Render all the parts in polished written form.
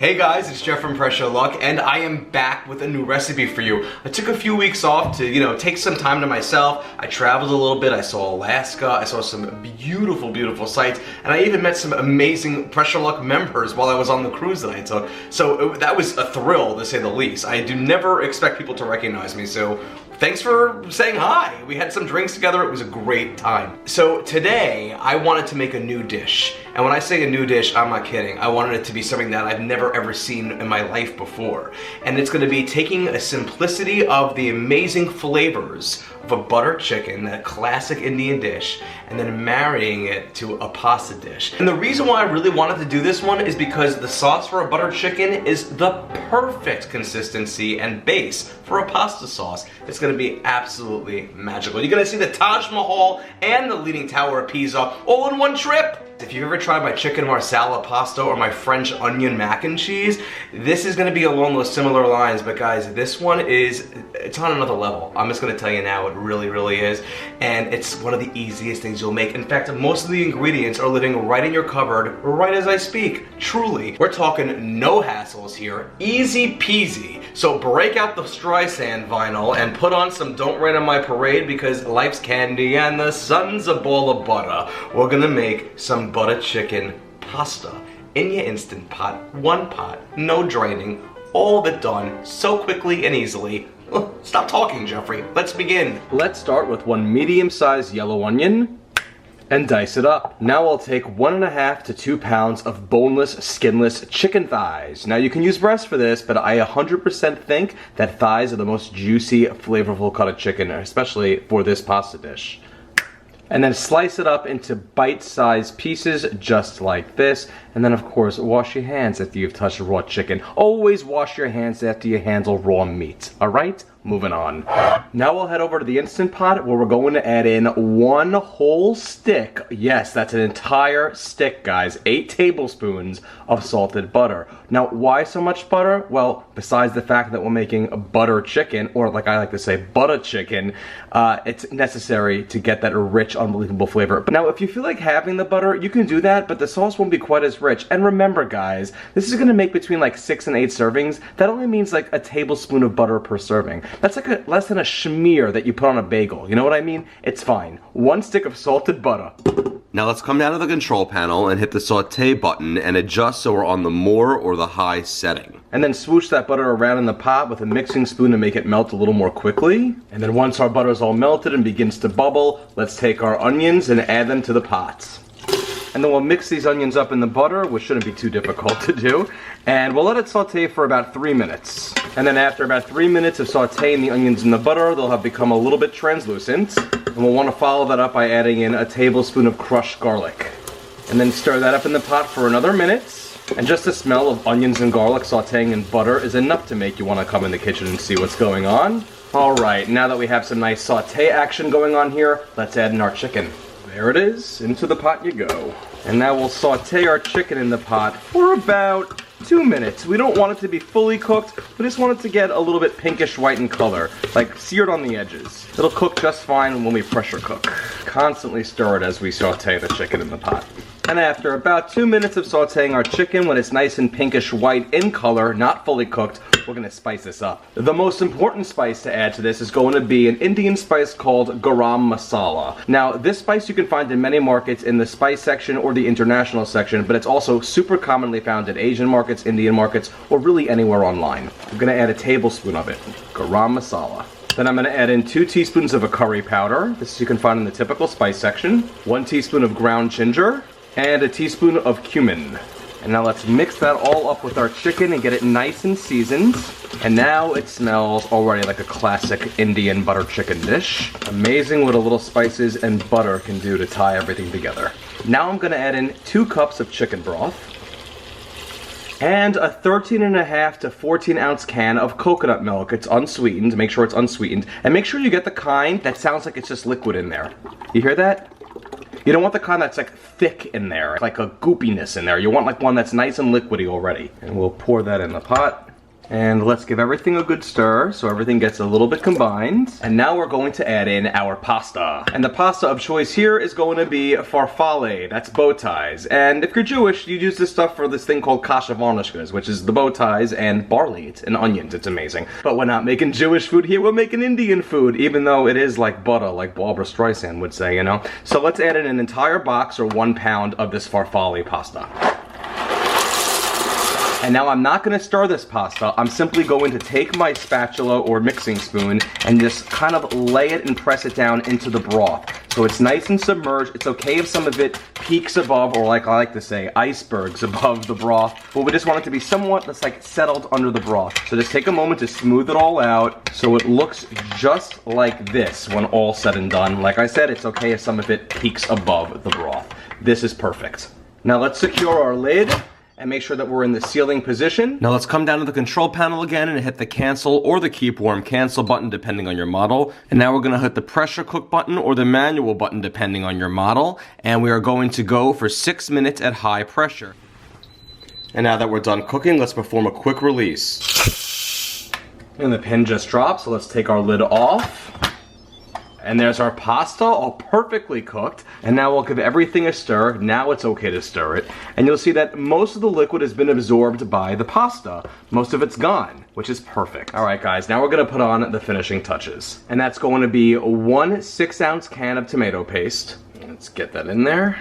Hey guys, it's Jeff from Pressure Luck, and I am back with a new recipe for you. I took a few weeks off to, take some time to myself. I traveled a little bit, I saw Alaska, I saw some beautiful, beautiful sights, and I even met some amazing Pressure Luck members while I was on the cruise that I took. So that was a thrill, to say the least. I do never expect people to recognize me, so thanks for saying hi. We had some drinks together, it was a great time. So today, I wanted to make a new dish. And when I say a new dish, I'm not kidding. I wanted it to be something that I've never ever seen in my life before. And it's gonna be taking a simplicity of the amazing flavors of a butter chicken, that classic Indian dish, and then marrying it to a pasta dish. And the reason why I really wanted to do this one is because the sauce for a butter chicken is the perfect consistency and base for a pasta sauce. It's gonna be absolutely magical. You're gonna see the Taj Mahal and the Leaning Tower of Pisa all in one trip. If you've ever tried my chicken marsala pasta or my French onion mac and cheese, this is gonna be along those similar lines, but guys, this one it's on another level. I'm just gonna tell you now, it really, really is. And it's one of the easiest things you'll make. In fact, most of the ingredients are living right in your cupboard, right as I speak. Truly. We're talking no hassles here, easy peasy. So break out the Streisand vinyl and put on some Don't Rain on My Parade, because life's candy and the sun's a ball of butter. We're gonna make some butter chicken pasta in your Instant Pot, one pot, no draining, all of it done so quickly and easily. Stop talking, Jeffrey. Let's begin. Let's start with one medium-sized yellow onion and dice it up. Now I'll take 1.5 to 2 pounds of boneless, skinless chicken thighs. Now you can use breast for this, but I 100% think that thighs are the most juicy, flavorful cut of chicken, especially for this pasta dish. And then slice it up into bite-sized pieces, just like this. And then, of course, wash your hands after you've touched raw chicken. Always wash your hands after you handle raw meat, alright? Moving on. Now we'll head over to the Instant Pot, where we're going to add in 1 whole stick. Yes, that's an entire stick, guys. 8 tablespoons of salted butter. Now, why so much butter? Well, besides the fact that we're making a butter chicken, or like I like to say, butter chicken, it's necessary to get that rich, unbelievable flavor. But now, if you feel like having the butter, you can do that, but the sauce won't be quite as rich. And remember, guys, this is gonna make between like 6 and 8 servings. That only means like a tablespoon of butter per serving. That's like less than a schmear that you put on a bagel. You know what I mean? It's fine. 1 stick of salted butter. Now let's come down to the control panel and hit the saute button and adjust so we're on the more or the high setting. And then swoosh that butter around in the pot with a mixing spoon to make it melt a little more quickly. And then once our butter is all melted and begins to bubble, let's take our onions and add them to the pot. And then we'll mix these onions up in the butter, which shouldn't be too difficult to do. And we'll let it saute for about 3 minutes. And then after about 3 minutes of sauteing the onions in the butter, they'll have become a little bit translucent. And we'll want to follow that up by adding in a tablespoon of crushed garlic. And then stir that up in the pot for another minute. And just the smell of onions and garlic sauteing in butter is enough to make you want to come in the kitchen and see what's going on. Alright, now that we have some nice saute action going on here, let's add in our chicken. There it is, into the pot you go. And now we'll saute our chicken in the pot for about 2 minutes. We don't want it to be fully cooked, we just want it to get a little bit pinkish white in color, like seared on the edges. It'll cook just fine when we pressure cook. Constantly stir it as we saute the chicken in the pot. And after about 2 minutes of sauteing our chicken, when it's nice and pinkish white in color, not fully cooked, we're gonna spice this up. The most important spice to add to this is going to be an Indian spice called garam masala. Now, this spice you can find in many markets in the spice section or the international section, but it's also super commonly found at Asian markets, Indian markets, or really anywhere online. I'm gonna add a tablespoon of it, garam masala. Then I'm going to add in 2 teaspoons of a curry powder. This you can find in the typical spice section. 1 teaspoon of ground ginger. And a teaspoon of cumin. And now let's mix that all up with our chicken and get it nice and seasoned. And now it smells already like a classic Indian butter chicken dish. Amazing what a little spices and butter can do to tie everything together. Now I'm going to add in 2 cups of chicken broth. And a 13.5 to 14 ounce can of coconut milk. It's unsweetened. Make sure it's unsweetened. And make sure you get the kind that sounds like it's just liquid in there. You hear that? You don't want the kind that's like thick in there, like a goopiness in there. You want like one that's nice and liquidy already. And we'll pour that in the pot. And let's give everything a good stir so everything gets a little bit combined. And now we're going to add in our pasta. And the pasta of choice here is going to be farfalle, that's bow ties. And if you're Jewish, you use this stuff for this thing called kasha varnishkas, which is the bow ties and barley and onions. It's amazing. But we're not making Jewish food here, we're making Indian food, even though it is like butter, like Barbara Streisand would say, you know? So let's add in an entire box or 1 pound of this farfalle pasta. And now I'm not going to stir this pasta, I'm simply going to take my spatula or mixing spoon and just kind of lay it and press it down into the broth. So it's nice and submerged. It's okay if some of it peaks above, or like I like to say, icebergs above the broth. But we just want it to be somewhat that's like settled under the broth. So just take a moment to smooth it all out so it looks just like this when all said and done. Like I said, it's okay if some of it peaks above the broth. This is perfect. Now let's secure our lid and make sure that we're in the sealing position. Now let's come down to the control panel again and hit the cancel or the keep warm cancel button depending on your model. And now we're gonna hit the pressure cook button or the manual button depending on your model. And we are going to go for 6 minutes at high pressure. And now that we're done cooking, let's perform a quick release. And the pin just dropped, so let's take our lid off. And there's our pasta, all perfectly cooked. And now we'll give everything a stir. Now it's okay to stir it. And you'll see that most of the liquid has been absorbed by the pasta. Most of it's gone, which is perfect. All right, guys, now we're gonna put on the finishing touches. And that's going to be 1 6-ounce can of tomato paste. Let's get that in there.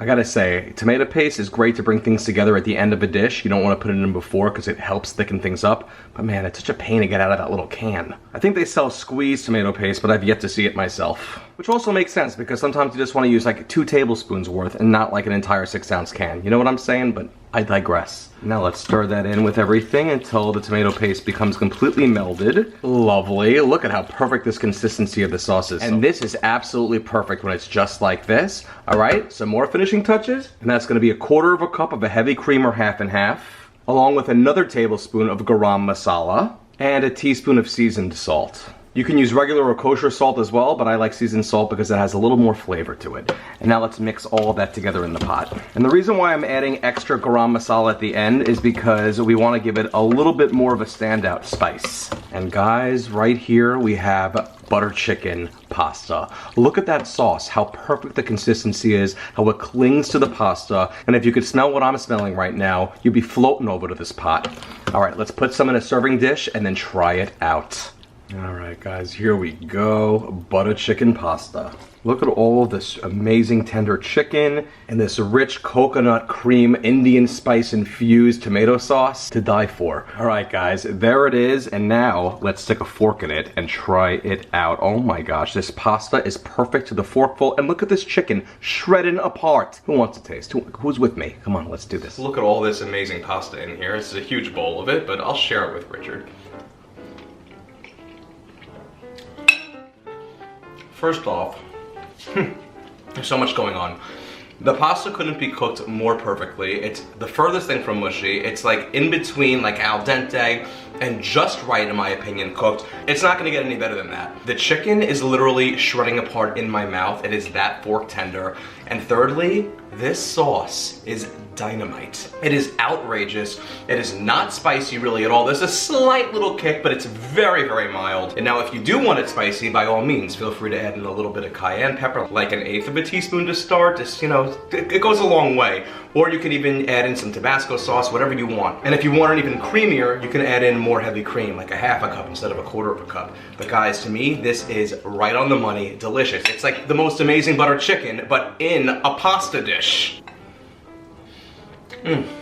I gotta say, tomato paste is great to bring things together at the end of a dish. You don't want to put it in before because it helps thicken things up. But man, it's such a pain to get out of that little can. I think they sell squeezed tomato paste, but I've yet to see it myself. Which also makes sense because sometimes you just want to use like 2 tablespoons worth and not like an entire 6-ounce can. You know what I'm saying? But I digress. Now let's stir that in with everything until the tomato paste becomes completely melded. Lovely. Look at how perfect this consistency of the sauce is. And this is absolutely perfect when it's just like this. All right, some more finishing touches. And that's gonna be 1/4 cup of a heavy cream or half and half, along with another tablespoon of garam masala and a teaspoon of seasoned salt. You can use regular or kosher salt as well, but I like seasoned salt because it has a little more flavor to it. And now let's mix all of that together in the pot. And the reason why I'm adding extra garam masala at the end is because we want to give it a little bit more of a standout spice. And guys, right here we have butter chicken pasta. Look at that sauce, how perfect the consistency is, how it clings to the pasta. And if you could smell what I'm smelling right now, you'd be floating over to this pot. All right, let's put some in a serving dish and then try it out. All right, guys, here we go. Butter chicken pasta. Look at all of this amazing tender chicken and this rich coconut cream Indian spice infused tomato sauce to die for. All right, guys, there it is. And now let's stick a fork in it and try it out. Oh my gosh, this pasta is perfect to the forkful. And look at this chicken shredded apart. Who wants to taste? Who's with me? Come on, let's do this. Look at all this amazing pasta in here. This is a huge bowl of it, but I'll share it with Richard. First off, there's so much going on. The pasta couldn't be cooked more perfectly. It's the furthest thing from mushy. It's like in between, like al dente, and just right, in my opinion, cooked. It's not gonna get any better than that. The chicken is literally shredding apart in my mouth. It is that fork tender. And thirdly, this sauce is dynamite. It is outrageous. It is not spicy really at all. There's a slight little kick, but it's very, very mild. And now if you do want it spicy, by all means, feel free to add in a little bit of cayenne pepper, like 1/8 of a teaspoon to start. Just, you know, it goes a long way. Or you can even add in some Tabasco sauce, whatever you want. And if you want it even creamier, you can add in more heavy cream, like 1/2 cup instead of 1/4 cup. But guys, to me, this is right on the money, delicious. It's like the most amazing butter chicken, but in a pasta dish.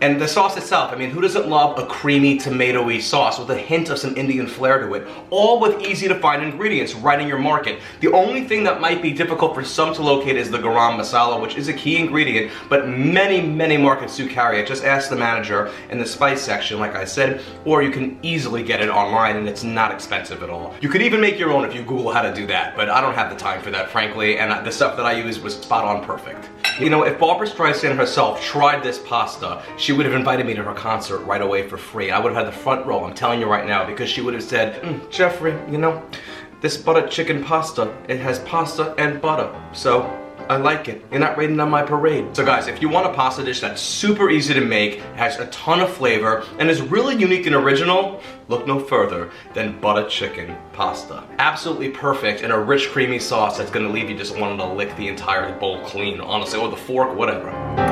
And the sauce itself, I mean, who doesn't love a creamy, tomatoey sauce with a hint of some Indian flair to it? All with easy to find ingredients right in your market. The only thing that might be difficult for some to locate is the garam masala, which is a key ingredient, but many, many markets do carry it. Just ask the manager in the spice section, like I said, or you can easily get it online and it's not expensive at all. You could even make your own if you Google how to do that, but I don't have the time for that, frankly, and the stuff that I used was spot on perfect. You know, if Barbara Streisand herself tried this pasta, she would have invited me to her concert right away for free. I would have had the front row, I'm telling you right now, because she would have said, Jeffrey, you know, this butter chicken pasta, it has pasta and butter. So, I like it. You're not raining on my parade. So guys, if you want a pasta dish that's super easy to make, has a ton of flavor, and is really unique and original, look no further than butter chicken pasta. Absolutely perfect in a rich creamy sauce that's gonna leave you just wanting to lick the entire bowl clean, honestly, or the fork, whatever.